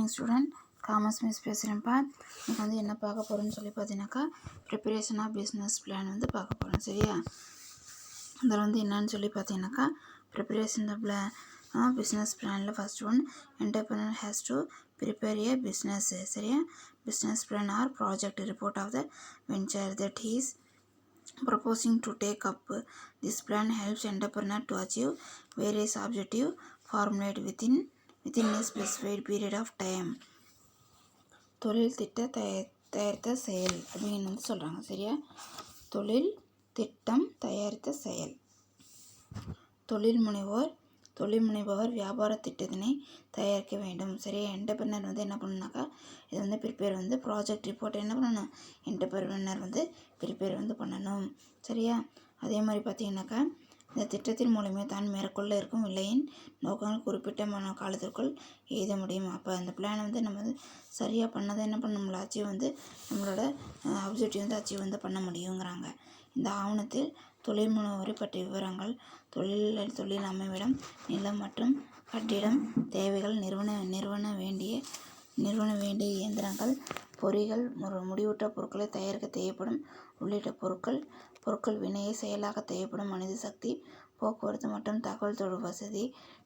Morning student, commerce miss பேசுகிறேன்ப்பா. இன்றைக்கி வந்து என்ன பார்க்க போகிறோன்னு சொல்லி பார்த்தீங்கன்னாக்கா, ப்ரிப்பரேஷன் ஆஃப் பிஸ்னஸ் பிளான் வந்து பார்க்க போகிறோம். சரியா? இதில் வந்து என்னன்னு சொல்லி பார்த்தீங்கன்னாக்கா, ப்ரிப்பரேஷன் த பிஸ்னஸ் பிளானில் first one, entrepreneur has to prepare a business. சரியா? Business plan or project report of the venture that he is proposing to take up. This plan helps entrepreneur to achieve various objectives formulated within a specified period of time. தொழில் திட்ட தயாரித்த செயல் அப்படின்னு வந்து சொல்கிறாங்க. சரியா? தொழில் திட்டம் தயாரித்த செயல். தொழில் முனைவோர் வியாபார திட்டத்தினை தயாரிக்க வேண்டும். சரியா? என்டர்பிரனர் வந்து என்ன பண்ணணுனாக்கா, இது வந்து ப்ரிப்பேர் வந்து ப்ராஜெக்ட் ரிப்போர்ட் என்ன பண்ணணும், என்டர்பிரனர் வந்து ப்ரிப்பேர் வந்து பண்ணணும். சரியா? அதே மாதிரி பார்த்தீங்கன்னாக்கா, இந்த திட்டத்தின் மூலமே தான் மேற்கொள்ள இருக்கும் விலையின் நோக்கங்கள் குறிப்பிட்ட காலத்திற்குள் எழுத முடியும். அப்போ அந்த பிளானை வந்து நம்ம வந்து சரியாக பண்ணதை என்ன பண்ண நம்மளை அச்சீவ் வந்து நம்மளோட அப்ஜெக்டிவ் வந்து அச்சீவ் வந்து பண்ண முடியுங்கிறாங்க. இந்த ஆவணத்தில் தொழில் முனைவோரை பற்றிய விவரங்கள், தொழில் அமைவிடம், நிலம் மற்றும் கட்டிடம் தேவைகள், நிறுவன வேண்டிய இயந்திரங்கள், பொறிகள், முடிவுற்ற பொருட்களை தயாரிக்க தேவைப்படும் உள்ளிட்ட பொருட்கள், வினையை செயலாக்க தேவைப்படும் மனித சக்தி, போக்குவரத்து மற்றும் தகவல் தொடர்பு வசதி,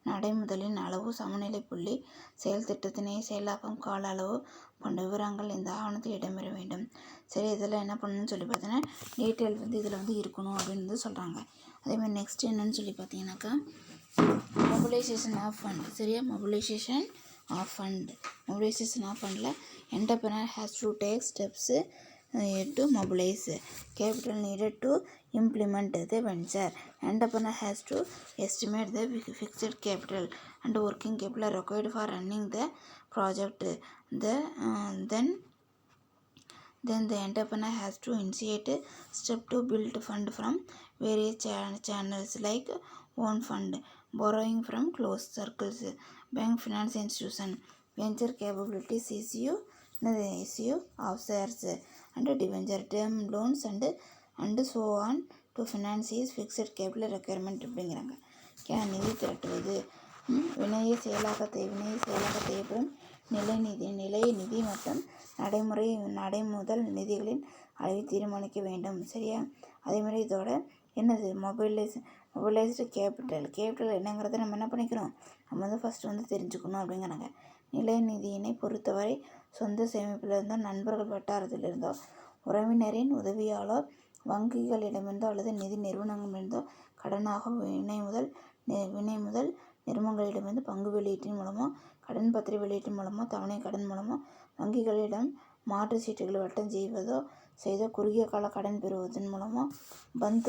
நடைமுதலின் அளவு, சமநிலை புள்ளி, செயல் திட்டத்தினை செயலாக்கம் கால அளவு போன்ற விவரங்கள் இந்த ஆவணத்தில் இடம்பெற வேண்டும். சரி, இதெல்லாம் என்ன பண்ணணும்னு சொல்லி பார்த்தீங்கன்னா, டீட்டெயில் வந்து இதில் வந்து இருக்கணும் அப்படின்னு வந்து சொல்கிறாங்க. அதேமாதிரி நெக்ஸ்ட் என்னன்னு சொல்லி பார்த்தீங்கன்னாக்கா, மொபிலைசேஷன் ஆஃப் ஃபண்ட். சரியா? மொபிலைசேஷன் ஆஃப் ஃபண்டில் entrepreneur has to take steps to mobilize capital needed to implement the venture. Entrepreneur has to estimate the fixed capital and working capital required for running the project. Then the entrepreneur has to initiate step to build fund from various channels like own fund, borrowing from closed circles, bank, finance institution, venture capabilities, issue of shares and debenture, term loans and so on to finance his fixed capital requirement அப்படிங்கிறாங்க. நிதி திரட்டுவது, வினையை செயலாக்க தேவைப்படும் நிலை நிதி மற்றும் நடைமுதல் நிதிகளின் அளவை தீர்மானிக்க வேண்டும். சரியா? அதேமாதிரி இதோட என்னது மொபிலைஸ்டு கேபிட்டல் என்னங்கிறத நம்ம என்ன பண்ணிக்கணும், நம்ம வந்து ஃபஸ்ட்டு வந்து தெரிஞ்சுக்கணும் அப்படிங்கிறாங்க. நிலை நிதியினை பொறுத்தவரை சொந்த சேமிப்பிலிருந்தோ, நண்பர்கள் வட்டாரத்திலிருந்தோ, உறவினரின் உதவியாலோ, வங்கிகளிடமிருந்தோ அல்லது நிதி நிறுவனங்களிலிருந்தோ கடனாக, வினை முதல் நிறுவனங்களிடமிருந்து பங்கு வெளியீட்டின் மூலமோ, கடன் பத்திர வெளியீட்டின் மூலமோ, தவணை கடன் மூலமோ, வங்கிகளிடம் மாற்று சீட்டுகளை வட்டம் செய்தோ, குறுகிய கால கடன் பெறுவதன் மூலமோ, பந்த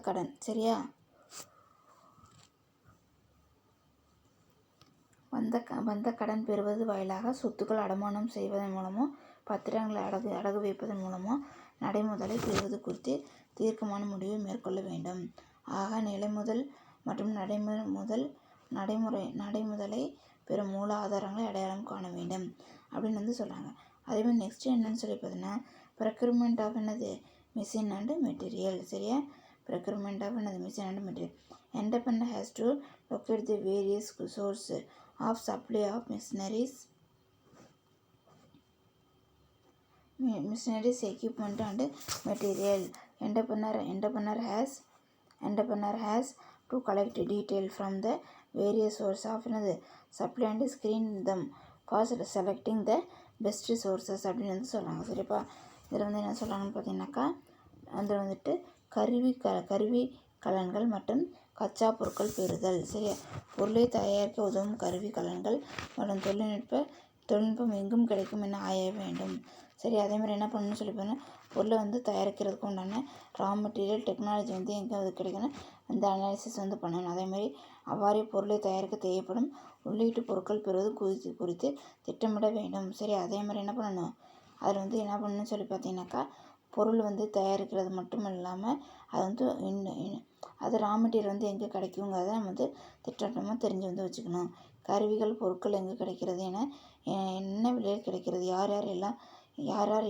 கடன். சரியா? பந்த கடன் பெறுவது வாயிலாக சொத்துக்கள் அடமானம் செய்வதன் மூலமோ, பத்திரங்களை அடகு வைப்பதன் மூலமோ நடைமுதலை பெறுவது குறித்து தீர்க்கமான முடிவை மேற்கொள்ள வேண்டும். ஆக நிலைமுதல் மற்றும் நடைமுதலை பெறும் மூல ஆதாரங்களை அடையாளம் காண வேண்டும் அப்படின்னு வந்து சொல்கிறாங்க. அதேமாதிரி நெக்ஸ்ட் என்னன்னு சொல்லி பார்த்தீங்கன்னா, ப்ரொக்யூர்மெண்ட் ஆஃப் என்னது, மிஷின் அண்ட் மெட்டீரியல். சரியா? ப்ரொக்யூர்மெண்ட் ஆஃப் என்னது, machine and material. Entrepreneur has to locate the various sources of supply of machineries, equipment and material. Entrepreneur has to collect detail from the various sources of supply and screen them for selecting the best sources அப்படின்னு வந்து சொல்கிறாங்க. சரிப்பா? இதில் வந்து என்ன சொல்கிறாங்கன்னு பார்த்தீங்கன்னாக்கா, அதில் வந்துட்டு கருவி கலன்கள் மற்றும் கச்சா பொருட்கள் பெறுதல். சரியா? பொருளை தயாரிக்க உதவும் கருவி கலன்கள் மற்றும் தொழில்நுட்பம் எங்கும் கிடைக்கும் என ஆய வேண்டும். சரி, அதேமாதிரி என்ன பண்ணணும்னு சொல்லி பார்த்தீங்கன்னா, பொருளை வந்து தயாரிக்கிறதுக்கு உண்டான ரா மெட்டீரியல் டெக்னாலஜி வந்து எங்கே அது கிடைக்கணும், அந்த அனாலிசிஸ் வந்து பண்ணணும். அதேமாதிரி அவ்வாறே பொருளை தயாரிக்க தேவைப்படும் உள்ளீட்டு பொருட்கள் பெறுவது குறித்து திட்டமிட வேண்டும். சரி, அதேமாதிரி என்ன பண்ணணும், அதில் வந்து என்ன பண்ணணும்னு சொல்லி பார்த்தீங்கன்னாக்கா, பொருள் வந்து தயாரிக்கிறது மட்டும் இல்லாமல் அது வந்து அது ரா மெட்டீரியல் வந்து எங்கே கிடைக்குங்கிறத நம்ம வந்து திட்டமாக தெரிஞ்சு வந்து வச்சுக்கணும். கருவிகள், பொருட்கள் எங்கே கிடைக்கிறது, என்ன விலையில் கிடைக்கிறது, யார்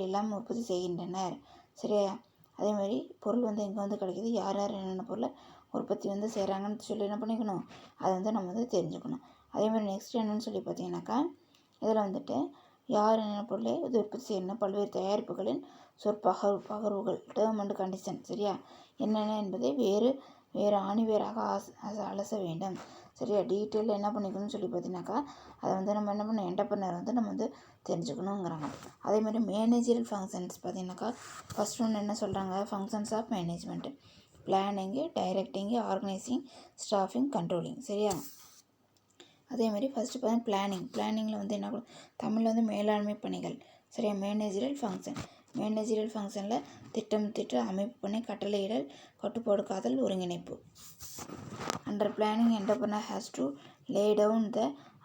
எல்லாம் உற்பத்தி செய்கின்றனர். சரியா? அதேமாதிரி பொருள் வந்து எங்கே வந்து கிடைக்கிது, யார் என்னென்ன பொருளை உற்பத்தி வந்து செய்கிறாங்கன்னு சொல்லி என்ன பண்ணிக்கணும், அதை வந்து நம்ம வந்து தெரிஞ்சுக்கணும். அதேமாதிரி நெக்ஸ்ட் என்னன்னு சொல்லி பார்த்தீங்கன்னாக்கா, இதில் வந்துட்டு யார் என்ன பொருளை இது உற்பத்தி செய்யணும், பல்வேறு தயாரிப்புகளின் பகர்வுகள் டேர்ம் அண்ட் கண்டிஷன் சரியா என்னென்ன என்பதை வேறு ஆணிவேராக அலச வேண்டும் சரியா. டீட்டெயில் என்ன பண்ணிக்கணும்னு சொல்லி பார்த்தீங்கன்னாக்கா, அதை வந்து நம்ம என்ன பண்ணணும், என்டர்பிரனர் வந்து நம்ம வந்து தெரிஞ்சுக்கணுங்கிறாங்க. அதேமாதிரி மேனேஜரியல் ஃபங்க்ஷன்ஸ் பார்த்தீங்கன்னாக்கா, ஃபர்ஸ்ட் ஒன்று என்ன சொல்கிறாங்க, functions of management, planning, directing, organising, staffing, controlling சரியா. அதேமாதிரி ஃபஸ்ட்டு பார்த்தீங்கன்னா பிளானிங்கில் வந்து என்ன தமிழில் வந்து மேலாண்மை பணிகள் சரியா. மேனேஜரியல் ஃபங்க்ஷனில் திட்ட அமைப்பு பணி, கட்டளையிடல், கட்டுப்பாடு காதல், ஒருங்கிணைப்பு. Under planning entrepreneur has to lay down the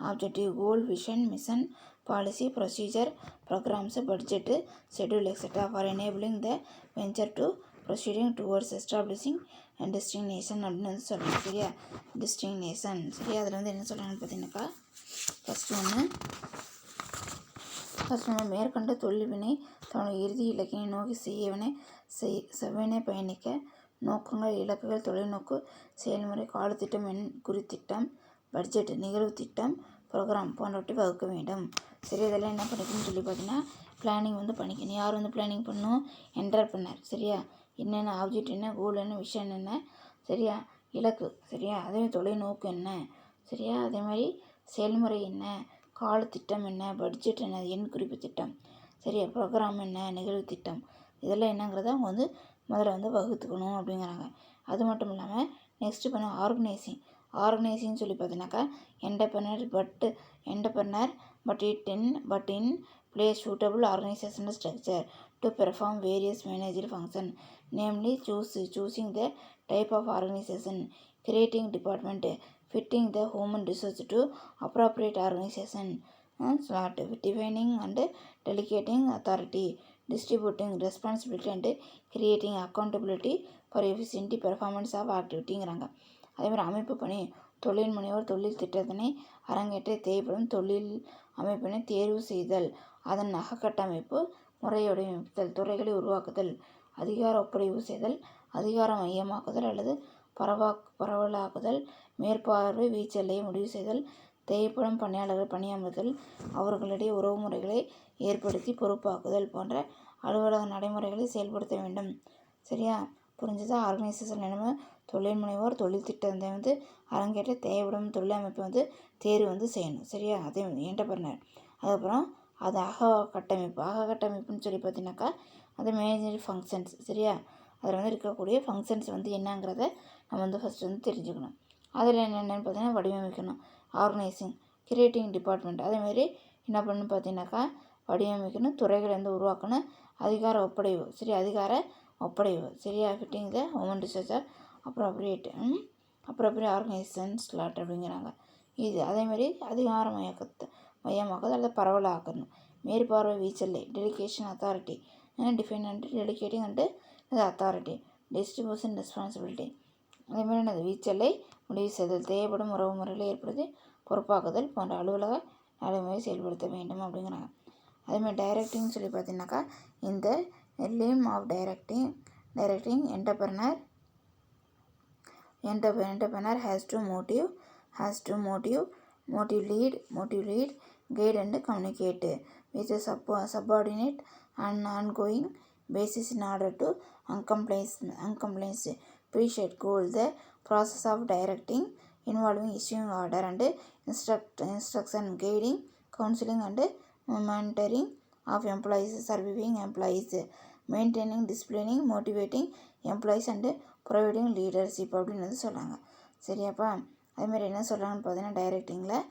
objective, goal, vision, mission, policy, procedure, programmes, budget, schedule etcetera for enabling the venture to proceeding towards establishing and destination அப்படின்னு வந்து சொல்கிறாங்க சரியா. டெஸ்டினேஷன் சரியா. அதில் வந்து என்ன சொல்கிறாங்கன்னு பார்த்தீங்கன்னாக்கா, ஃபஸ்ட் ஒன்று மேற்கண்ட தொழில்வினை தன்னுடைய இறுதி இலக்கினை நோக்கி செவ்வினை பயணிக்க நோக்கங்கள், இலக்குகள், தொலைநோக்கு, செயல்முறை, காலத்திட்டம், குறித்திட்டம், பட்ஜெட், நிகழ்வு திட்டம், ப்ரோக்ராம் போன்றவற்றை வகுக்க வேண்டும் சரி. இதெல்லாம் என்ன பண்ணிக்கணும்னு சொல்லி பார்த்தீங்கன்னா, பிளானிங் வந்து பண்ணிக்கணும். யார் வந்து பிளானிங் பண்ணணும், என்டர்பிரனர் சரியா. என்னென்ன ஆப்ஜெக்ட் என்ன, கோல் என்ன, விஷன் என்ன சரியா, இலக்கு சரியா, அதே தொலைநோக்கு என்ன சரியா, அதே மாதிரி செயல்முறை என்ன, காலத்திட்டம் என்ன, பட்ஜெட் என்ன, எண் குறிப்பு திட்டம் சரியா, ப்ரோக்ராம் என்ன, நிகழ்வு திட்டம், இதெல்லாம் என்னங்கிறத அவங்க வந்து முதல்ல வந்து வகுத்துக்கணும் அப்படிங்கிறாங்க. அது மட்டும் இல்லாமல் நெக்ஸ்ட்டு பண்ண ஆர்கனைசிங் சொல்லி பார்த்தீங்கன்னாக்கா, entrepreneur but in place suitable organizational structure to perform various managerial functions, namely choosing the type of organization, creating department, fitting the human resource to appropriate organization slot, defining and delegating authority, distributing responsibility and creating accountability for efficient performance of activityங்கிறாங்க. அதேமாதிரி அமைப்பு பணி, தொழில் முனைவோர் தொழில் திட்டத்தினை அரங்கேற்ற தேவைப்படும் தொழில் அமைப்பினை தேர்வு செய்தல், அதன் அகக்கட்டமைப்பு, முறையமைத்தல், துறைகளை உருவாக்குதல், அதிகார ஒப்படைவு செய்தல், அதிகார மையமாக்குதல் அல்லது பரவலாக்குதல், மேற்பார்வை வீச்செல்லையை முடிவு செய்தல், தேவைப்படும் பணியாளர்கள் பணியமர்த்தல், அவர்களிடையே உறவு முறைகளை ஏற்படுத்தி பொறுப்பாக்குதல் போன்ற அலுவலக நடைமுறைகளை செயல்படுத்த வேண்டும் சரியா. புரிஞ்சதா. ஆர்கனைசேஷன் என்னமோ தொழில் முனைவோர் தொழில் திட்டத்தை வந்து அரங்கேற்ற தேவைப்படும் தொழில் அமைப்பை வந்து தேர்வு வந்து செய்யணும் சரியா. அதே என்டர்பிரனர். அதுக்கப்புறம் அது கட்டமைப்புன்னு சொல்லி பார்த்தீங்கன்னாக்கா, அது மேனேஜரி ஃபங்க்ஷன்ஸ் சரியா. அதில் வந்து இருக்கக்கூடிய ஃபங்க்ஷன்ஸ் வந்து என்னங்கிறத நம்ம வந்து ஃபஸ்ட்டு வந்து தெரிஞ்சுக்கணும். அதில் என்னென்னு பார்த்தீங்கன்னா, வடிவமைக்கணும், ஆர்கனைசிங், கிரியேட்டிங் டிபார்ட்மெண்ட், அதேமாதிரி என்ன பண்ணணும் பார்த்தீங்கன்னாக்கா, வடிவமைக்கணும், துறைகளை வந்து உருவாக்கணும், அதிகார ஒப்படைவு சரியா, ஃபிட்டிங் த ஹியூமன் ரிசோர்ஸை அப்ரோப்ரியேட் ஆர்கனைசேஷன் ஸ்லாட் அப்படிங்கிறாங்க. இது அதேமாதிரி அதிகார மையமாக்குது அல்லது பரவலாக்கணும், மேற்பார்வை வீச்செல்லை, delegation authority, define and delegating and authority, distribution responsibility, அதேமாதிரி என்னது வீச்செல்லை முடிவு செய்தல், தேவைப்படும் உறவு முறைகளை ஏற்படுத்தி பொறுப்பாக்குதல் போன்ற அலுவலக நடைமுறை செயல்படுத்த வேண்டும் அப்படிங்கிறாங்க. அதேமாதிரி டைரக்டிங்னு சொல்லி பார்த்தீங்கன்னாக்கா, இந்த limb of directing entrepreneur has to motivate, lead, guide and communicate with a subordinate on ongoing basis in order to accomplish pre-set goal. The process of directing involving issuing order and instruction, guiding, counseling and monitoring of employees, surveying employees, maintaining, disciplining, motivating employees and providing leadership அப்படின்னு வந்து சொல்கிறாங்க சரியாப்பா. அதேமாதிரி என்ன சொல்கிறாங்கன்னு பார்த்தீங்கன்னா, டைரக்டிங்கில்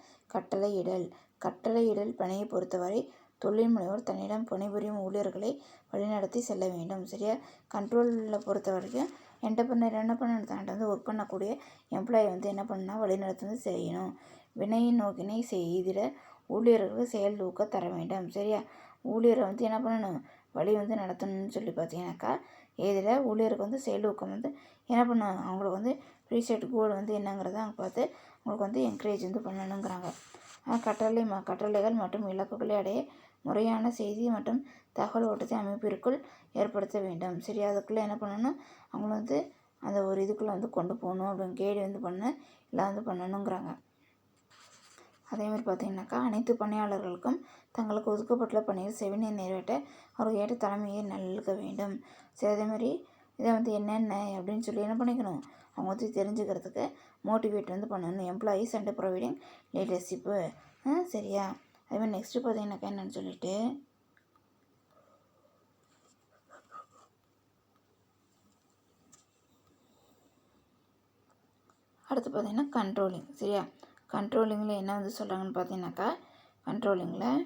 கட்டளையிடல் பணியை பொறுத்தவரை தொழில் முனைவோர் தன்னிடம் பணிபுரியும் ஊழியர்களை வழிநடத்தி செல்ல வேண்டும் சரியா. கண்ட்ரோலில் பொறுத்த வரைக்கும் என்டர்பிரனர் என்ன பண்ணணும், தன்னிட்ட வந்து ஒர்க் பண்ணக்கூடிய எம்ப்ளாயி வந்து என்ன பண்ணணும்னா வழிநடத்தி வந்து செய்யணும். வினையின் நோக்கினை செய்திட ஊழியர்களுக்கு செயல் ஊக்க தர வேண்டும் சரியா. ஊழியரை வந்து என்ன பண்ணணும், வழி வந்து நடத்தணும்னு சொல்லி பார்த்தீங்கன்னாக்கா, இதில் ஊழியருக்கு வந்து செயல் ஊக்கம் வந்து என்ன பண்ணுவாங்க, அவங்களுக்கு வந்து ப்ரீசெட் கோல் வந்து என்னங்கிறத அவங்க பார்த்து அவங்களுக்கு வந்து என்கரேஜ் வந்து பண்ணணுங்கிறாங்க. கட்டளைகள் மற்றும் இலக்குகளை அடைய முறையான செய்தி மற்றும் தகவல் ஓட்டத்தை அமைப்பிற்குள் ஏற்படுத்த வேண்டும் சரி. அதுக்குள்ளே என்ன பண்ணணும், அவங்கள வந்து அந்த ஒரு இதுக்குள்ளே வந்து கொண்டு போகணும் அப்படின்னு கைடு வந்து எல்லாம் வந்து பண்ணணுங்கிறாங்க. அதேமாதிரி பார்த்திங்கனாக்கா அனைத்து பணியாளர்களுக்கும் தங்களுக்கு ஒதுக்கப்பட்டுள்ள பணியை செவினை நிறைவேற்ற அவருக்கு ஏற்ற தலைமையை நல்க வேண்டும். சரி, அதேமாதிரி இதை வந்து என்னென்ன அப்படின்னு சொல்லி என்ன பண்ணிக்கணும், அவங்க வந்து தெரிஞ்சுக்கிறதுக்கு மோட்டிவேட் வந்து பண்ணணும். Employees and providing leadership. சரியா? அதேமாதிரி நெக்ஸ்ட்டு பார்த்திங்கனாக்கா என்னென்னு சொல்லிட்டு அடுத்து பார்த்திங்கன்னா கண்ட்ரோலிங். சரியா? கண்ட்ரோலிங்கில் என்ன வந்து சொல்கிறாங்கன்னு பார்த்தீங்கன்னாக்கா, கண்ட்ரோலிங்கில்